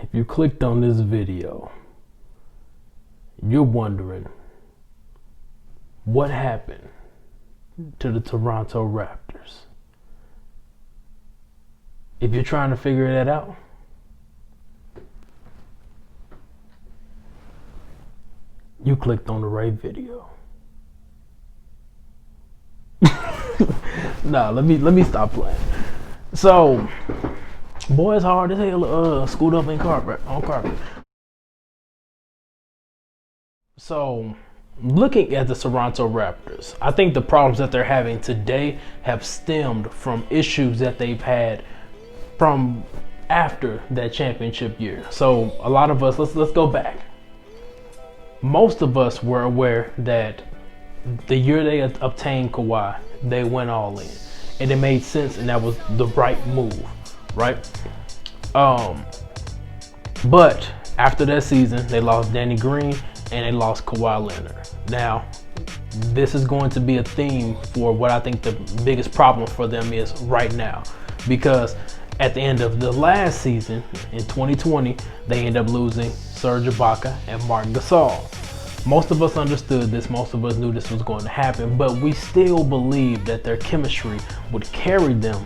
If you clicked on this video, you're wondering what happened to the Toronto Raptors. If you're trying to figure that out, you clicked on the right video. Nah, let me stop playing. So, boy, it's hard as hell scoot up in carpet. So, looking at the Toronto Raptors, I think the problems that they're having today have stemmed from issues that they've had from after that championship year. So, a lot of us, let's go back. Most of us were aware that the year they obtained Kawhi, they went all in, and it made sense, and that was the right move, right? But after that season, they lost Danny Green and they lost Kawhi Leonard. Now, this is going to be a theme for what I think the biggest problem for them is right now, because at the end of the last season in 2020, they end up losing Serge Ibaka and Marc Gasol. Most of us understood this, most of us knew this was going to happen, but we still believed that their chemistry would carry them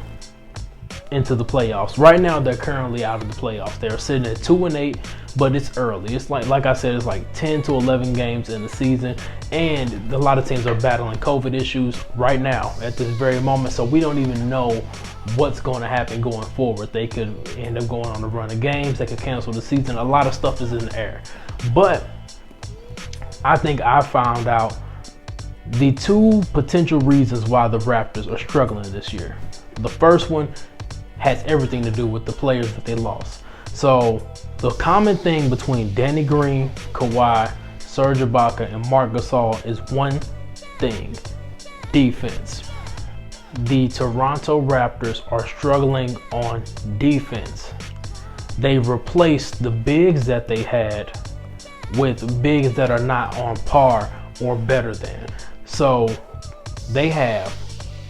into the playoffs. Right now, they're currently out of the playoffs. They're sitting at 2-8, but it's early. It's like I said, it's like 10 to 11 games in the season, and a lot of teams are battling COVID issues right now at this very moment, so we don't even know what's going to happen going forward. They could end up going on a run of games. They could cancel the season. A lot of stuff is in the air, but I think I found out the two potential reasons why the Raptors are struggling this year. The first one has everything to do with the players that they lost. So the common thing between Danny Green, Kawhi, Serge Ibaka, and Marc Gasol is one thing: defense. The Toronto Raptors are struggling on defense. They replaced the bigs that they had with bigs that are not on par or better than. So they have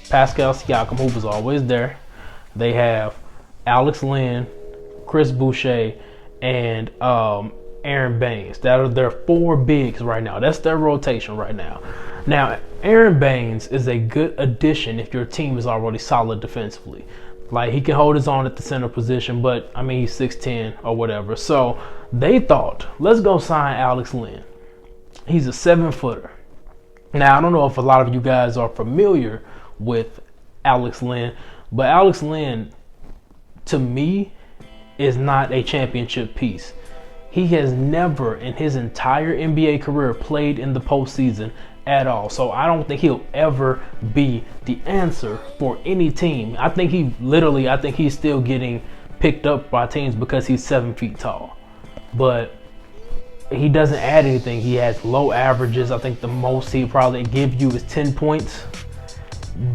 Pascal Siakam, who was always there. They have Alex Len, Chris Boucher, and Aaron Baines. That are their four bigs right now. That's their rotation right now. Now, Aaron Baines is a good addition if your team is already solid defensively. Like, he can hold his own at the center position, but I mean, he's 6'10" or whatever. So they thought, let's go sign Alex Len. He's a 7-footer. Now, I don't know if a lot of you guys are familiar with Alex Len, but Alex Len, to me, is not a championship piece. He has never in his entire NBA career played in the postseason at all. So I don't think he'll ever be the answer for any team. I think he's still getting picked up by teams because he's 7 feet tall. But he doesn't add anything. He has low averages. I think the most he'll probably give you is 10 points.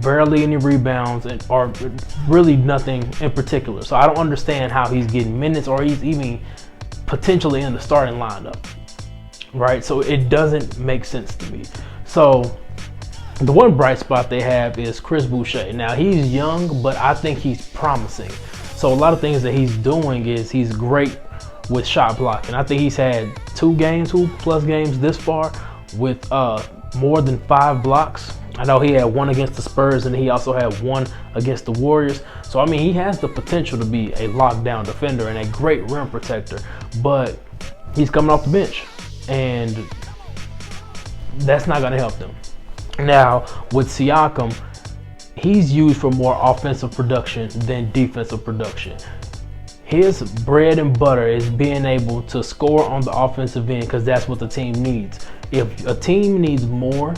Barely any rebounds, or really nothing in particular. So I don't understand how he's getting minutes, or he's even potentially in the starting lineup, right? So it doesn't make sense to me. So the one bright spot they have is Chris Boucher. Now, he's young, but I think he's promising. So a lot of things that he's doing is he's great with shot blocking. I think he's had 2 plus games this far with more than 5 blocks. I know he had 1 against the Spurs, and he also had 1 against the Warriors. So, I mean, he has the potential to be a lockdown defender and a great rim protector, but he's coming off the bench, and that's not going to help them. Now, with Siakam, he's used for more offensive production than defensive production. His bread and butter is being able to score on the offensive end, because that's what the team needs. If a team needs more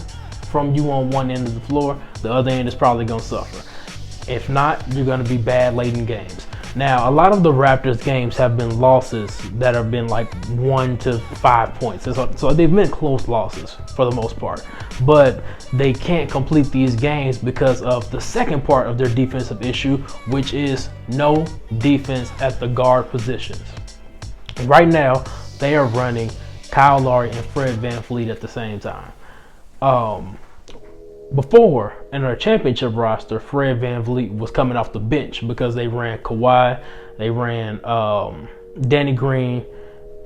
from you on one end of the floor, the other end is probably going to suffer. If not, you're going to be bad late in games. Now, a lot of the Raptors games have been losses that have been like 1 to 5 points. So they've been close losses for the most part. But they can't complete these games because of the second part of their defensive issue, which is no defense at the guard positions. Right now, they are running Kyle Lowry and Fred VanVleet at the same time. Before, in our championship roster, Fred VanVleet was coming off the bench because they ran Kawhi, they ran Danny Green,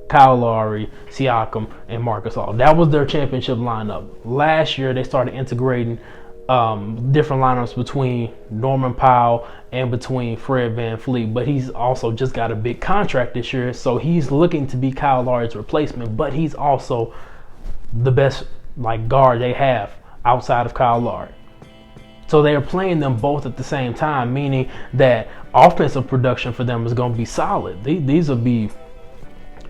Kyle Lowry, Siakam, and Marcus All. That was their championship lineup. Last year, they started integrating different lineups between Norman Powell and between Fred VanVleet, but he's also just got a big contract this year, so he's looking to be Kyle Lowry's replacement, but he's also the best guard they have outside of Kyle Lowry. So they are playing them both at the same time, meaning that offensive production for them is going to be solid. These will be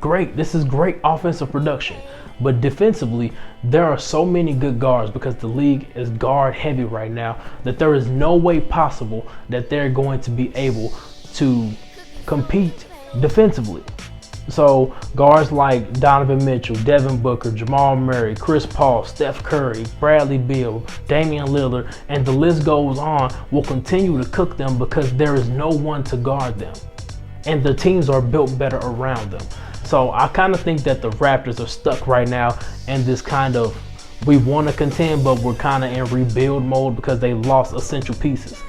great. This is great offensive production. But defensively, there are so many good guards because the league is guard heavy right now that there is no way possible that they're going to be able to compete defensively. So guards like Donovan Mitchell, Devin Booker, Jamal Murray, Chris Paul, Steph Curry, Bradley Beal, Damian Lillard, and the list goes on, will continue to cook them because there is no one to guard them. And the teams are built better around them. So I kind of think that the Raptors are stuck right now in this kind of, we want to contend, but we're kind of in rebuild mode because they lost essential pieces.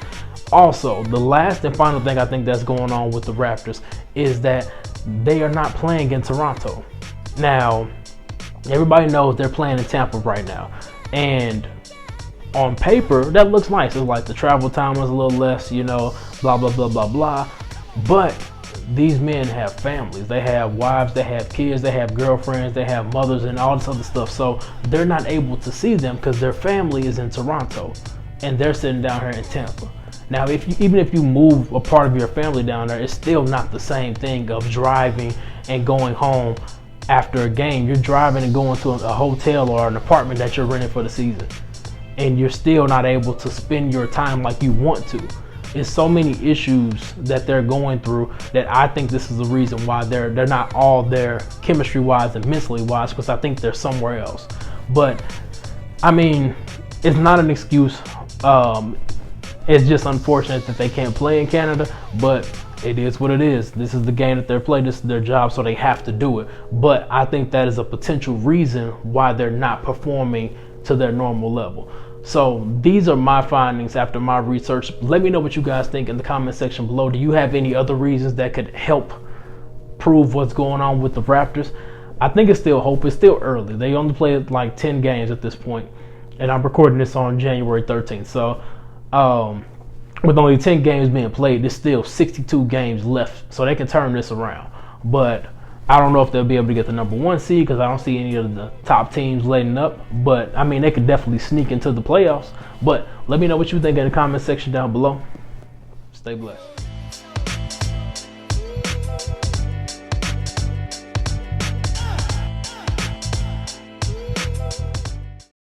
Also, the last and final thing I think that's going on with the Raptors is that they are not playing in Toronto. Now, everybody knows they're playing in Tampa right now. And on paper, that looks nice. It's like the travel time is a little less, blah, blah, blah, blah, blah. But these men have families, they have wives, they have kids, they have girlfriends, they have mothers and all this other stuff. So they're not able to see them because their family is in Toronto and they're sitting down here in Tampa. Now, even if you move a part of your family down there, it's still not the same thing of driving and going home after a game. You're driving and going to a hotel or an apartment that you're renting for the season, and you're still not able to spend your time like you want to. It's so many issues that they're going through that I think this is the reason why they're not all there chemistry wise and mentally wise, because I think they're somewhere else. But I mean, it's not an excuse. It's just unfortunate that they can't play in Canada, but it is what it is. This is the game that they're playing. This is their job, so they have to do it. But I think that is a potential reason why they're not performing to their normal level. So these are my findings after my research. Let me know what you guys think in the comment section below. Do you have any other reasons that could help prove what's going on with the Raptors? I think it's still hope. It's still early. They only played like 10 games at this point, and I'm recording this on January 13th. So with only 10 games being played, there's still 62 games left, so they can turn this around. But I don't know if they'll be able to get the #1 seed because I don't see any of the top teams letting up. But I mean, they could definitely sneak into the playoffs. But let me know what you think in the comment section down below. Stay blessed.